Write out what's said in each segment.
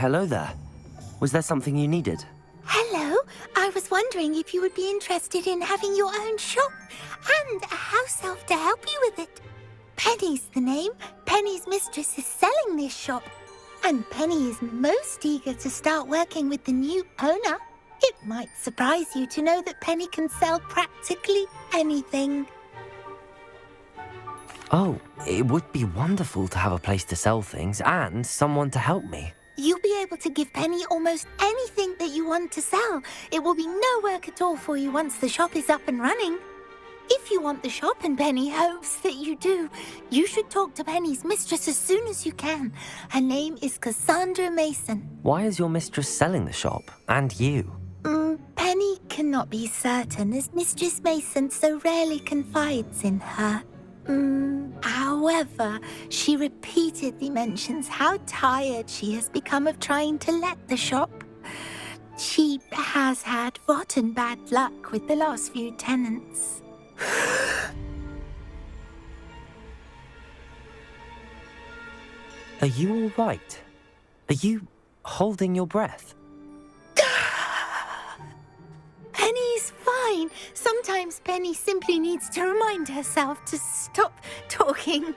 Hello there. Was there something you needed? Hello. I was wondering if you would be interested in having your own shop and a house elf to help you with it. Penny's the name. Penny's mistress is selling this shop. And Penny is most eager to start working with the new owner. It might surprise you to know that Penny can sell practically anything. Oh, it would be wonderful to have a place to sell things and someone to help me. You'll be able to give Penny almost anything that you want to sell. It will be no work at all for you once the shop is up and running. If you want the shop and Penny hopes that you do, you should talk to Penny's mistress as soon as you can. Her name is Cassandra Mason. Why is your mistress selling the shop? And you? Penny cannot be certain as Mistress Mason so rarely confides in her. However, she repeatedly mentions how tired she has become of trying to let the shop. She has had rotten bad luck with the last few tenants. Are you all right? Are you holding your breath? Penny's fine. Sometimes Penny simply needs to remind herself to stop talking.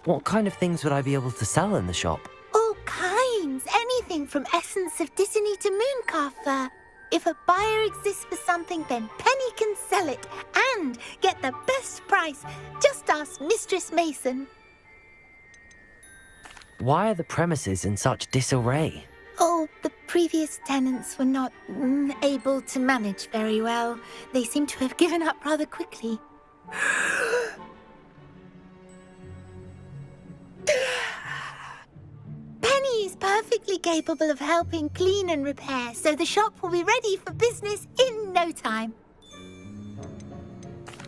What kind of things would I be able to sell in the shop? All kinds. Anything from essence of Disney to Mooncalf fur. If a buyer exists for something, then Penny can sell it and get the best price. Just ask Mistress Mason. Why are the premises in such disarray? Oh, the previous tenants were not able to manage very well. They seem to have given up rather quickly. Penny is perfectly capable of helping clean and repair, so the shop will be ready for business in no time.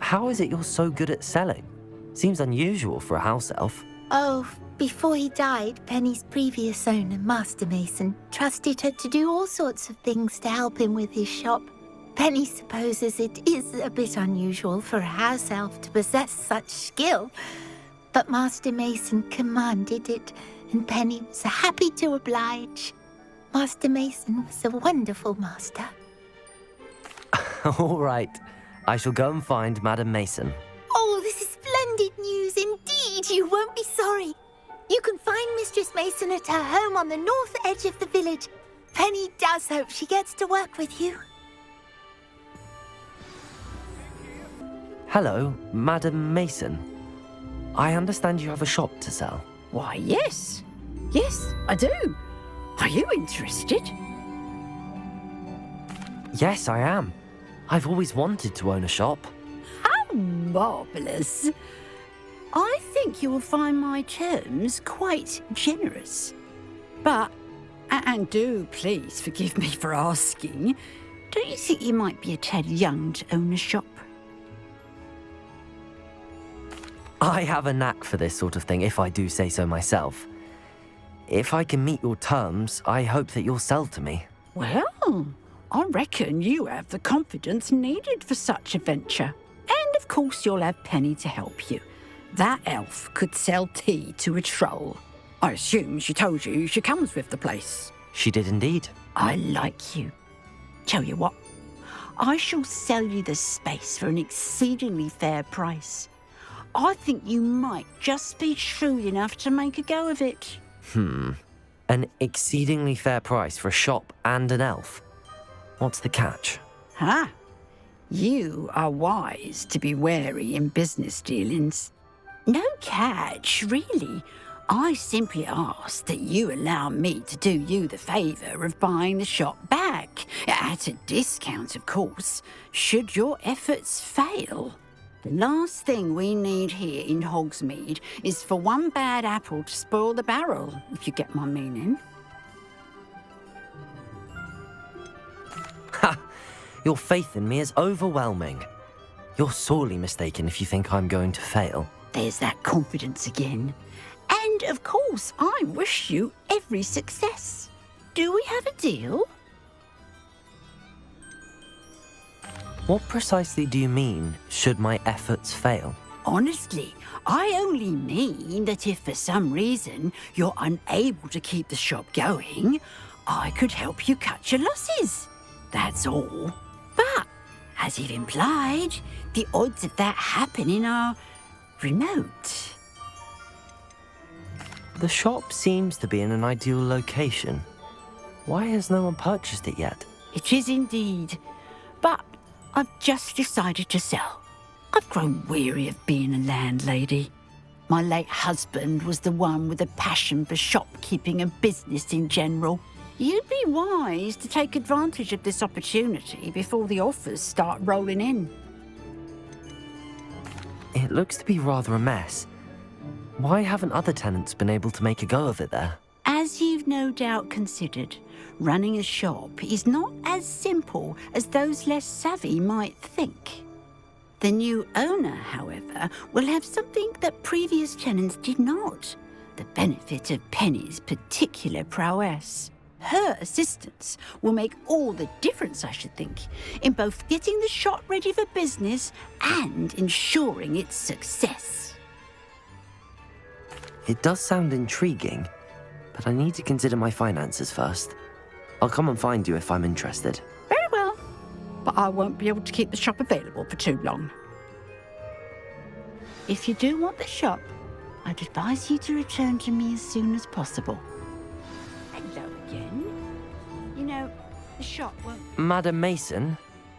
How is it you're so good at selling? Seems unusual for a house elf. Oh, before he died, Penny's previous owner, Master Mason, trusted her to do all sorts of things to help him with his shop. Penny supposes it is a bit unusual for a house elf to possess such skill, but Master Mason commanded it, and Penny was happy to oblige. Master Mason was a wonderful master. All right. I shall go and find Madam Mason. Oh, this is splendid news indeed. You won't be sorry. You can find Mistress Mason at her home on the north edge of the village. Penny does hope she gets to work with you. Hello, Madam Mason. I understand you have a shop to sell. Why, yes. Yes, I do. Are you interested? Yes, I am. I've always wanted to own a shop. How marvellous. I think you will find my terms quite generous. But, and do please forgive me for asking, don't you think you might be a tad young to own a shop? I have a knack for this sort of thing, if I do say so myself. If I can meet your terms, I hope that you'll sell to me. Well, I reckon you have the confidence needed for such a venture. And of course you'll have Penny to help you. That elf could sell tea to a troll. I assume she told you she comes with the place. She did indeed. I like you. Tell you what, I shall sell you the space for an exceedingly fair price. I think you might just be shrewd enough to make a go of it. An exceedingly fair price for a shop and an elf. What's the catch? Ah, you are wise to be wary in business dealings. No catch, really. I simply ask that you allow me to do you the favour of buying the shop back, at a discount, of course, should your efforts fail. The last thing we need here in Hogsmeade is for one bad apple to spoil the barrel, if you get my meaning. Ha! Your faith in me is overwhelming. You're sorely mistaken if you think I'm going to fail. There's that confidence again. And, of course, I wish you every success. Do we have a deal? What precisely do you mean, should my efforts fail? Honestly, I only mean that if for some reason you're unable to keep the shop going, I could help you cut your losses. That's all. But, as you've implied, the odds of that happening are remote. The shop seems to be in an ideal location. Why has no one purchased it yet? It is indeed. But I've just decided to sell. I've grown weary of being a landlady. My late husband was the one with a passion for shopkeeping and business in general. You'd be wise to take advantage of this opportunity before the offers start rolling in. It looks to be rather a mess. Why haven't other tenants been able to make a go of it there? As you've no doubt considered, running a shop is not as simple as those less savvy might think. The new owner, however, will have something that previous tenants did not, the benefit of Penny's particular prowess. Her assistance will make all the difference, I should think, in both getting the shop ready for business and ensuring its success. It does sound intriguing, but I need to consider my finances first. I'll come and find you if I'm interested. Very well, but I won't be able to keep the shop available for too long. If you do want the shop, I'd advise you to return to me as soon as possible. Hello again. You know, the shop won't... Madam Mason,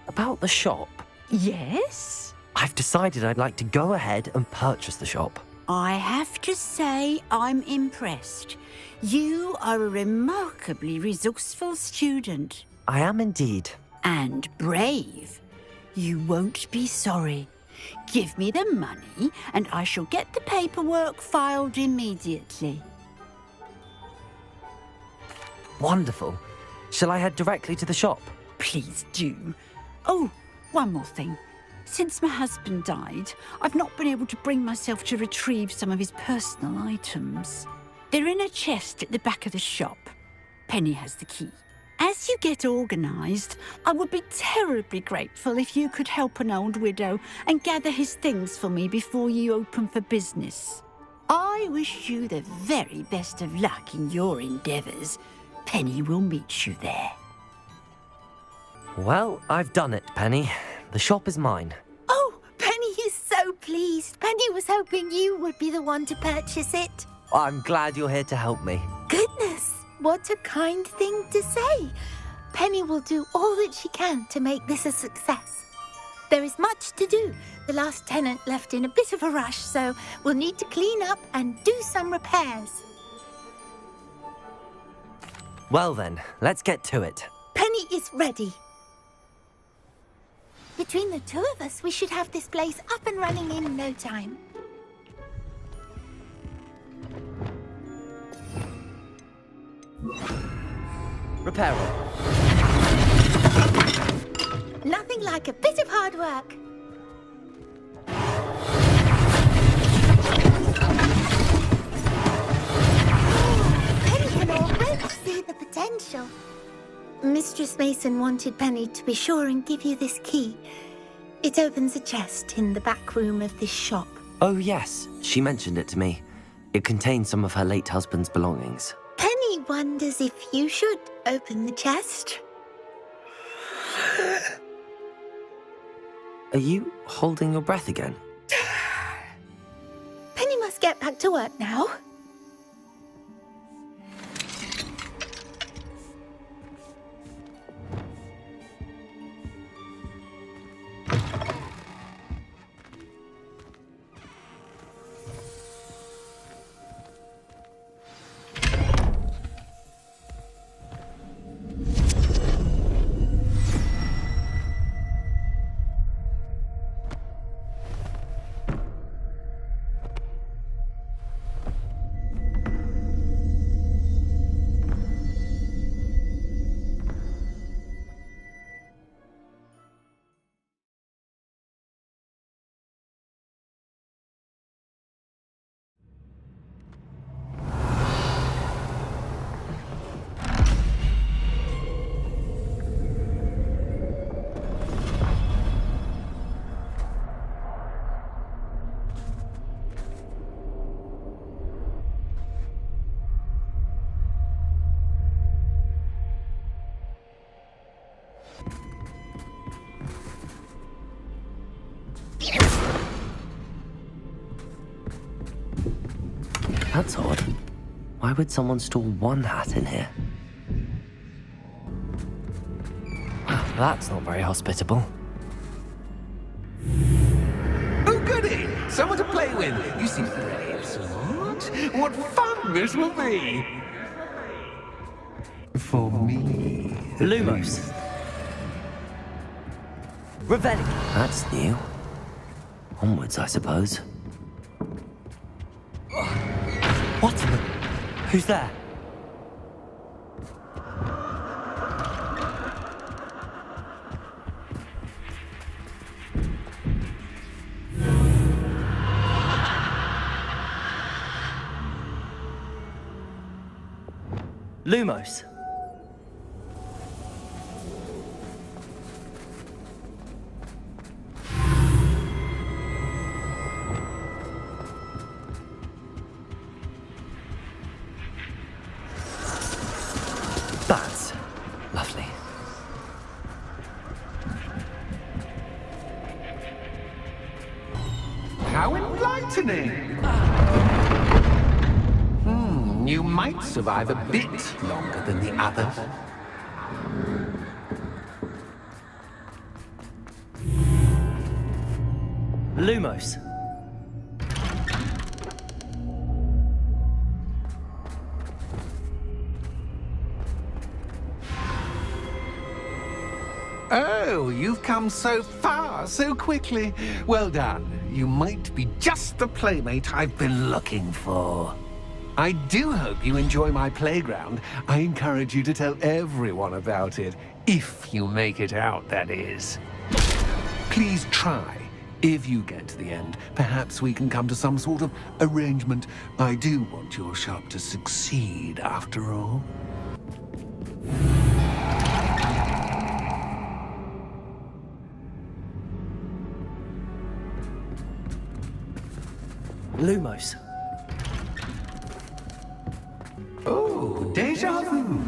about the shop. Yes? I've decided I'd like to go ahead and purchase the shop. I have to say I'm impressed. You are a remarkably resourceful student. I am indeed. And brave. You won't be sorry. Give me the money and I shall get the paperwork filed immediately. Wonderful. Shall I head directly to the shop? Please do. Oh, one more thing. Since my husband died, I've not been able to bring myself to retrieve some of his personal items. They're in a chest at the back of the shop. Penny has the key. As you get organised, I would be terribly grateful if you could help an old widow and gather his things for me before you open for business. I wish you the very best of luck in your endeavours. Penny will meet you there. Well, I've done it, Penny. The shop is mine. Oh, Penny is so pleased. Penny was hoping you would be the one to purchase it. I'm glad you're here to help me. Goodness, what a kind thing to say. Penny will do all that she can to make this a success. There is much to do. The last tenant left in a bit of a rush, so we'll need to clean up and do some repairs. Well then, let's get to it. Penny is ready. Between the two of us, we should have this place up and running in no time. Repairing. Nothing like a bit of hard work. Penny can already see the potential. Mistress Mason wanted Penny to be sure and give you this key. It opens a chest in the back room of this shop. Oh yes, she mentioned it to me. It contains some of her late husband's belongings. Penny wonders if you should open the chest. Are you holding your breath again? Penny must get back to work now. That's odd. Why would someone store one hat in here? Well, that's not very hospitable. Oh, goody! Someone to play with. You seem brave, Sword. What fun this will be! For me. Lumos. Revelli. That's new. Onwards, I suppose. What? Who's there? Lumos. That's lovely. How enlightening! You might survive a bit longer than the others. Lumos. Oh, you've come so far, so quickly. Well done. You might be just the playmate I've been looking for. I do hope you enjoy my playground. I encourage you to tell everyone about it. If you make it out, that is. Please try. If you get to the end, perhaps we can come to some sort of arrangement. I do want your shop to succeed, after all. Lumos. Oh, déjà vu.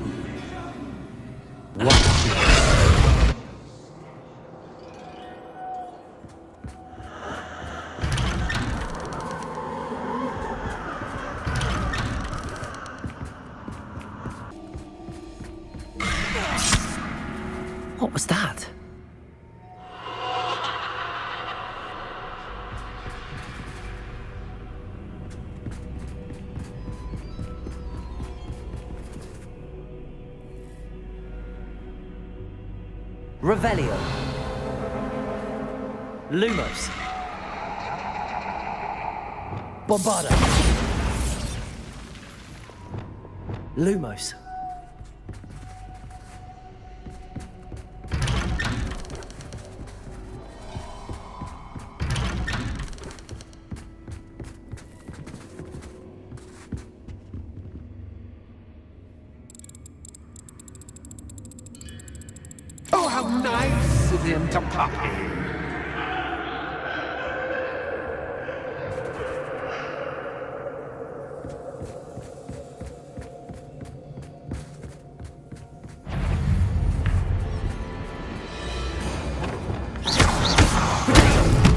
What was that? Revelio. Lumos. Bombarda. Lumos. Oh, how nice of him to pop in.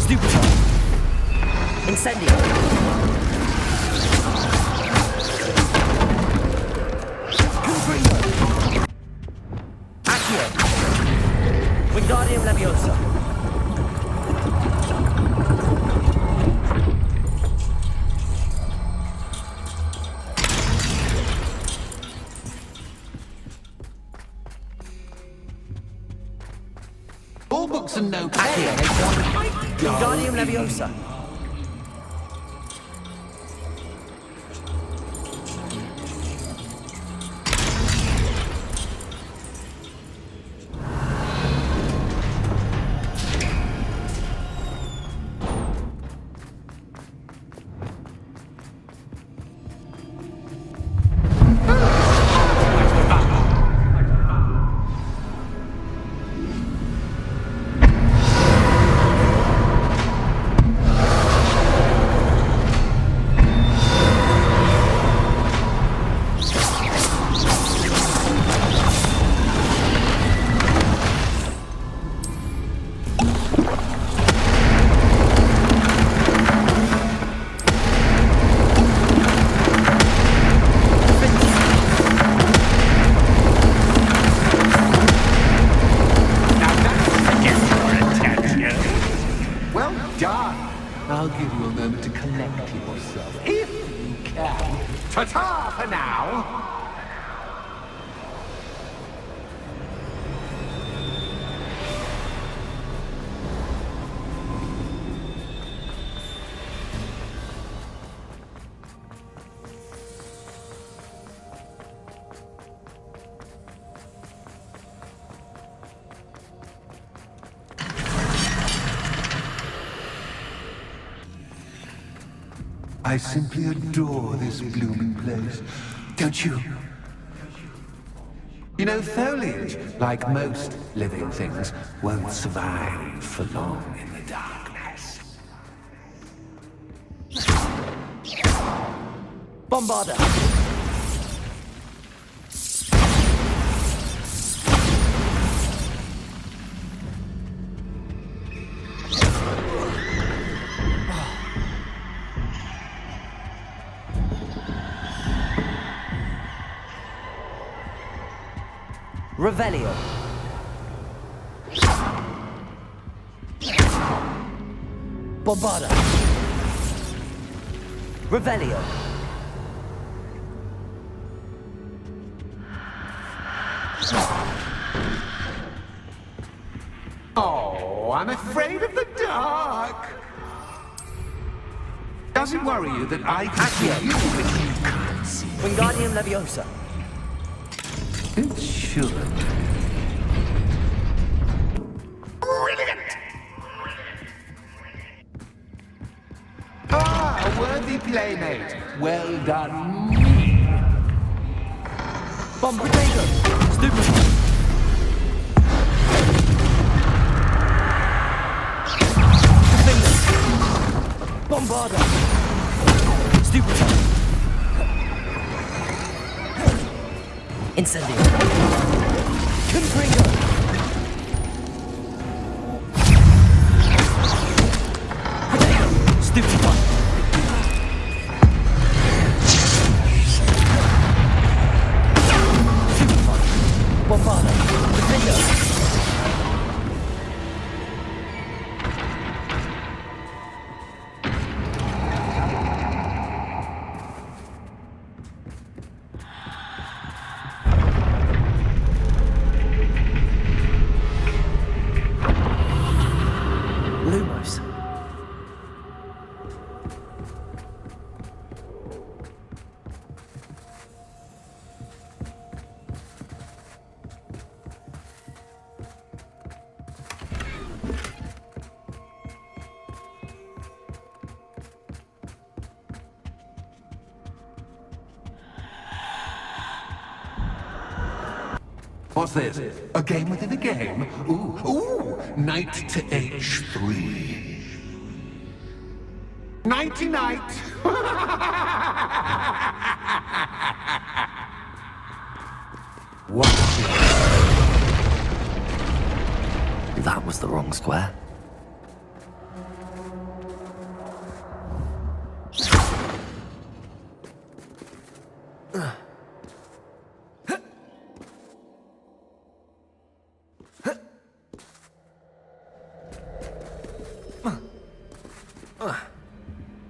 Stupid. Incendio. Confringo. Accio. Wingardium Leviosa. All books and no Accio. Wingardium Leviosa. far for now. I simply adore this blooming place, don't you? You know, foliage, like most living things, won't survive for long in the darkness. Bombarder! Revelio. Bombarda. Revelio. Oh, I'm afraid of the dark. Does it worry you that I can see you but you can't see? Wingardium Leviosa. It should. Brilliant! Ah, a worthy playmate. Well done, me. Bombardator. Stupid. Bombarda. Stupid. Incendio. Confringo. Stupid one. Stupid one. Bombarda. Confringo. Lumos. What's this? A game within a game? Ooh, knight to h3. Nighty night. What? That was the wrong square.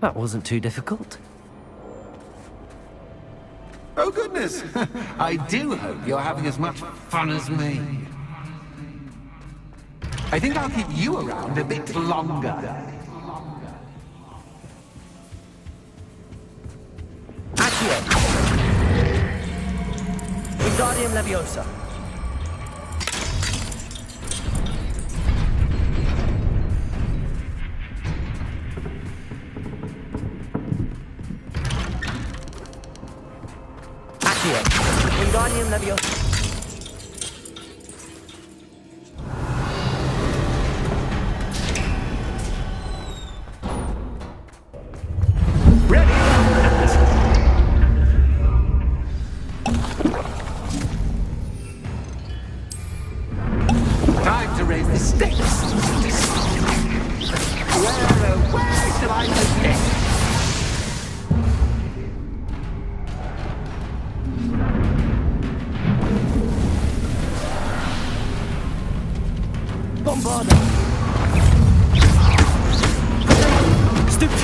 That wasn't too difficult. Oh goodness! I do hope you're having as much fun as me. I think I'll keep you around a bit longer. Accio. Wingardium Leviosa. Accio. Wingardium Leviosa. Time to raise the stakes. Where shall I begin? Bombarda. Stupid.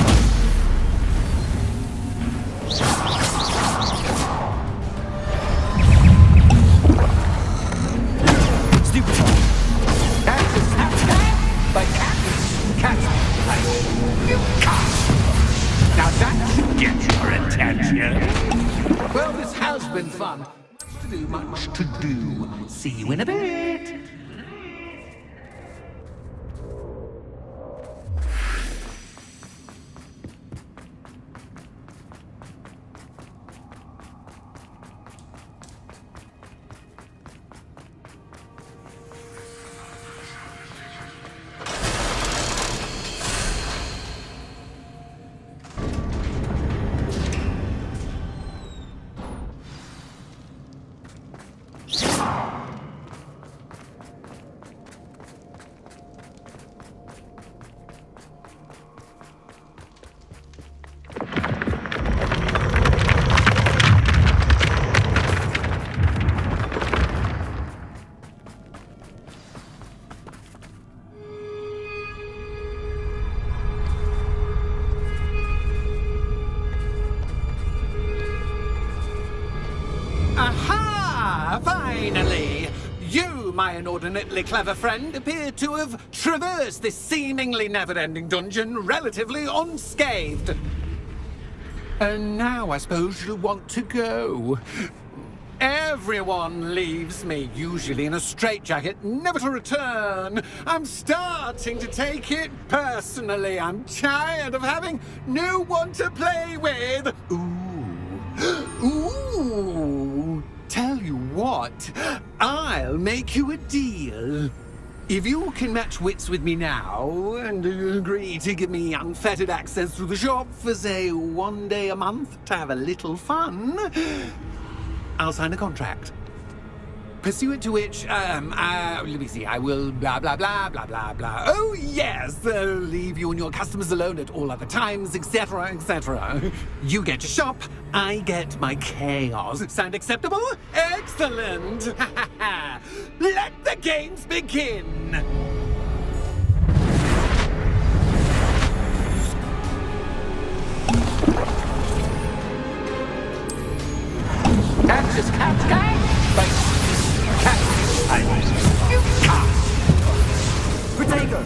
been fun. Much to do, much to do. See you in a bit. Aha! Finally! You, my inordinately clever friend, appear to have traversed this seemingly never-ending dungeon relatively unscathed. And now I suppose you'll want to go. Everyone leaves me, usually in a straitjacket, never to return. I'm starting to take it personally. I'm tired of having no one to play with. Ooh. Tell you what, I'll make you a deal. If you can match wits with me now, and agree to give me unfettered access to the shop for, say, 1 day a month to have a little fun, I'll sign a contract. Pursuant to which, let me see, I will blah, blah, blah, blah, blah, blah. Oh, yes, leave you and your customers alone at all other times, etc., etc. You get your shop, I get my chaos. Sound acceptable? Excellent! Let the games begin! Catch this cat guy? Protego!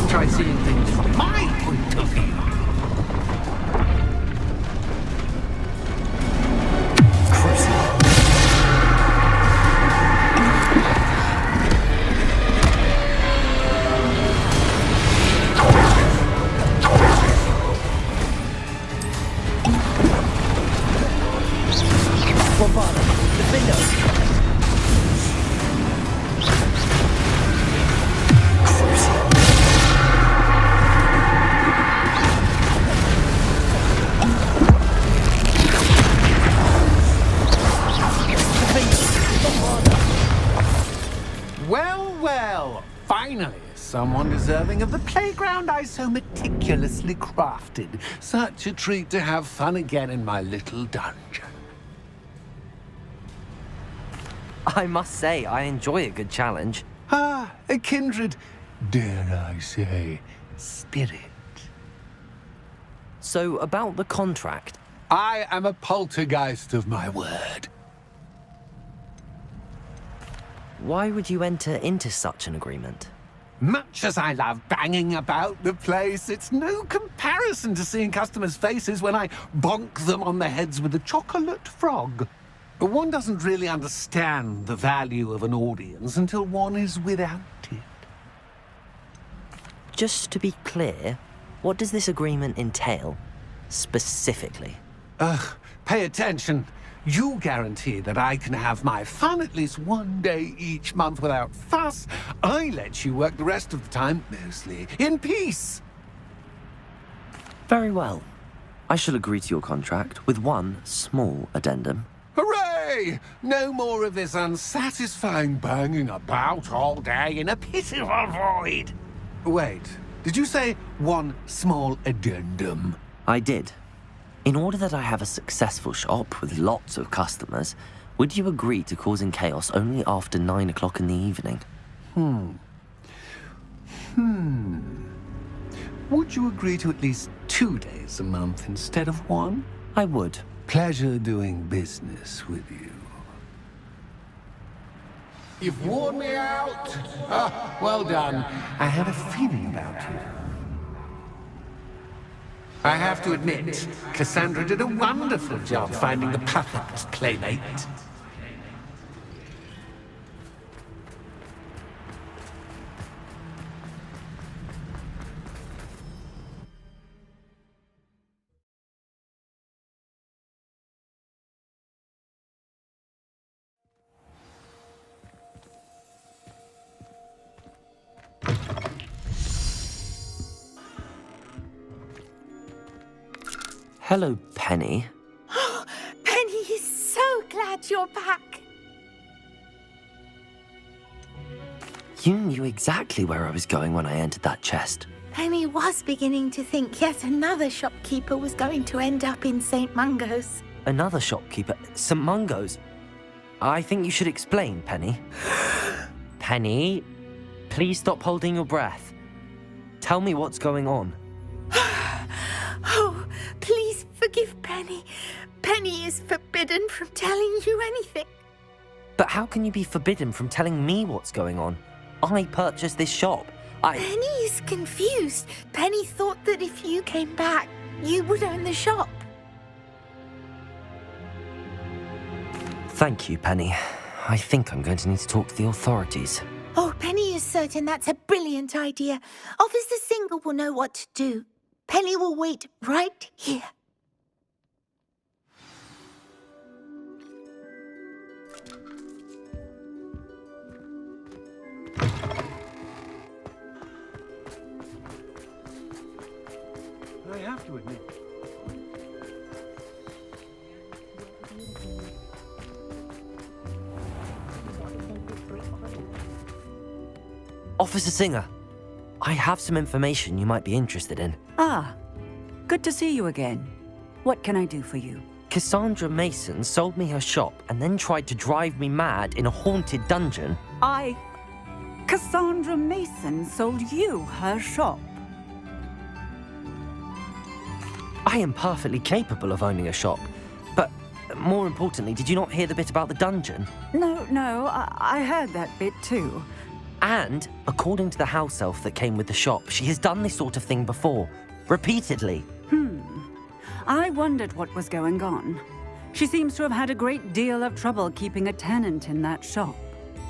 Try seeing things from my point of view. Well, finally, someone deserving of the playground I so meticulously crafted. Such a treat to have fun again in my little dungeon. I must say, I enjoy a good challenge. A kindred, dare I say, spirit. So, about the contract. I am a poltergeist of my word. Why would you enter into such an agreement? Much as I love banging about the place, it's no comparison comparison to seeing customers' faces when I bonk them on the heads with a chocolate frog. One doesn't really understand the value of an audience until one is without it. Just to be clear, what does this agreement entail, specifically? Pay attention. You guarantee that I can have my fun at least one day each month without fuss. I let you work the rest of the time, mostly in peace. Very well. I shall agree to your contract with one small addendum. Hooray! No more of this unsatisfying banging about all day in a pitiful void. Wait, did you say one small addendum? I did. In order that I have a successful shop with lots of customers, would you agree to causing chaos only after 9 o'clock in the evening? Would you agree to at least 2 days a month instead of one? I would. Pleasure doing business with you. You've worn me out. Well done. I had a feeling about you. I have to admit, Cassandra did a wonderful job finding the perfect playmate. Hello, Penny. Penny is so glad you're back. You knew exactly where I was going when I entered that chest. Penny was beginning to think yet another shopkeeper was going to end up in St. Mungo's. Another shopkeeper, St. Mungo's. I think you should explain, Penny. Penny, please stop holding your breath. Tell me what's going on. Oh, please forgive Penny. Penny is forbidden from telling you anything. But how can you be forbidden from telling me what's going on? I purchased this shop. Penny is confused. Penny thought that if you came back, you would own the shop. Thank you, Penny. I think I'm going to need to talk to the authorities. Oh, Penny is certain that's a brilliant idea. Officer Single will know what to do. Penny will wait right here. I have to admit. Officer Singer, I have some information you might be interested in. Ah, good to see you again. What can I do for you? Cassandra Mason sold me her shop and then tried to drive me mad in a haunted dungeon. Cassandra Mason sold you her shop. I am perfectly capable of owning a shop. But more importantly, did you not hear the bit about the dungeon? No, I heard that bit too. And, according to the house elf that came with the shop, she has done this sort of thing before. Repeatedly. I wondered what was going on. She seems to have had a great deal of trouble keeping a tenant in that shop.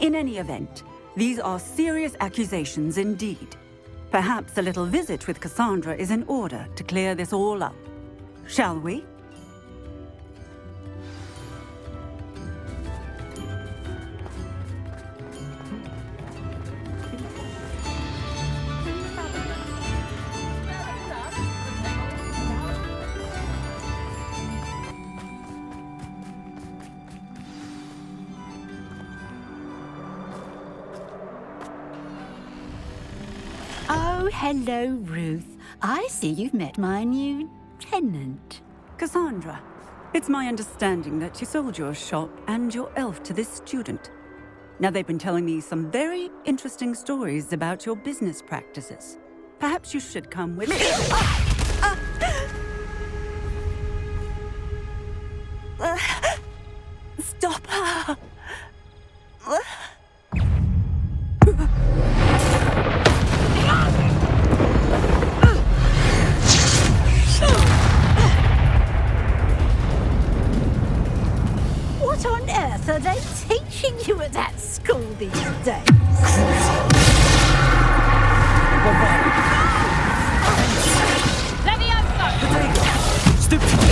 In any event, these are serious accusations indeed. Perhaps a little visit with Cassandra is in order to clear this all up. Shall we? Oh, hello, Ruth. I see you've met my new tenant. Cassandra, it's my understanding that you sold your shop and your elf to this student. Now, they've been telling me some very interesting stories about your business practices. Perhaps you should come with me. Stop her. What on earth are they teaching you at that school these days? Stupid!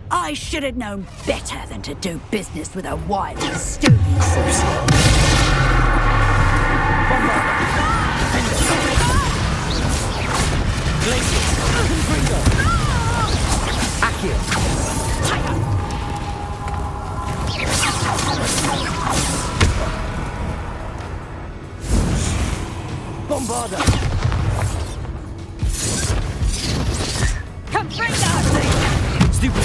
I should have known better than to do business with a wily student. Bombarda! Stupid!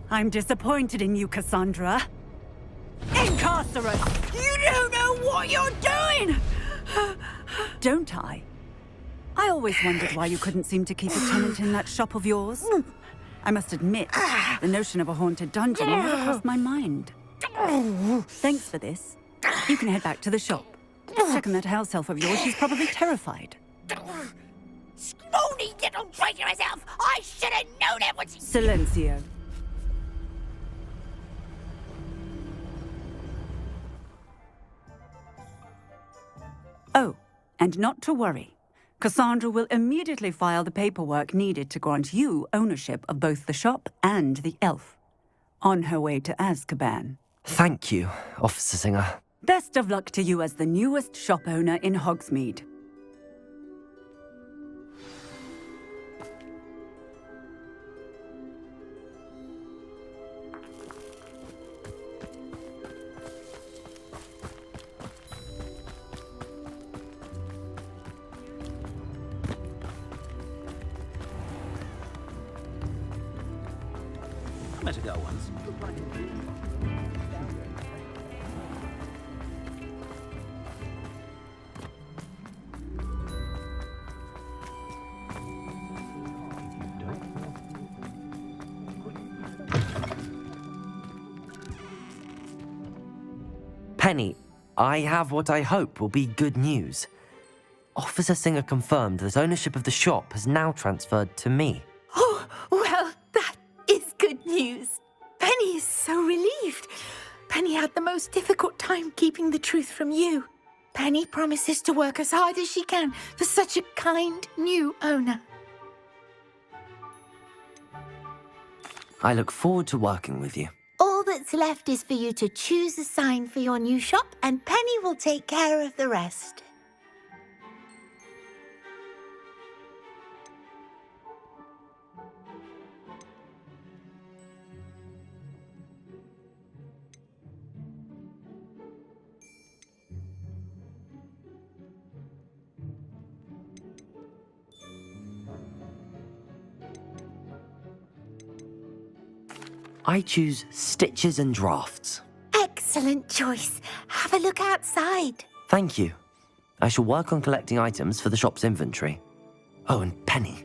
I'm disappointed in you, Cassandra. Incarcerate! You don't know what you're doing! Don't I? I always wondered why you couldn't seem to keep a tenant in that shop of yours. I must admit, the notion of a haunted dungeon never crossed my mind. Thanks for this. You can head back to the shop. Check on that house elf of yours. She's probably terrified. Scrawny little traitor herself! I should have known it was... Silencio. Oh, and not to worry. Cassandra will immediately file the paperwork needed to grant you ownership of both the shop and the elf. On her way to Azkaban. Thank you, Officer Singer. Best of luck to you as the newest shop owner in Hogsmeade. Met a girl once. Penny, I have what I hope will be good news. Officer Singer confirmed that ownership of the shop has now transferred to me. Oh, well, that is good news. Penny is so relieved. Penny had the most difficult time keeping the truth from you. Penny promises to work as hard as she can for such a kind new owner. I look forward to working with you. All that's left is for you to choose a sign for your new shop, and Penny will take care of the rest. I choose stitches and drafts. Excellent choice. Have a look outside. Thank you. I shall work on collecting items for the shop's inventory. Oh, and Penny,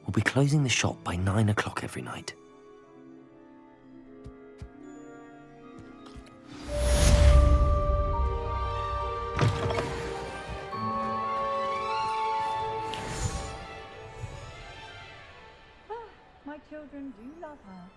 we'll be closing the shop by 9 o'clock every night. My children do love her.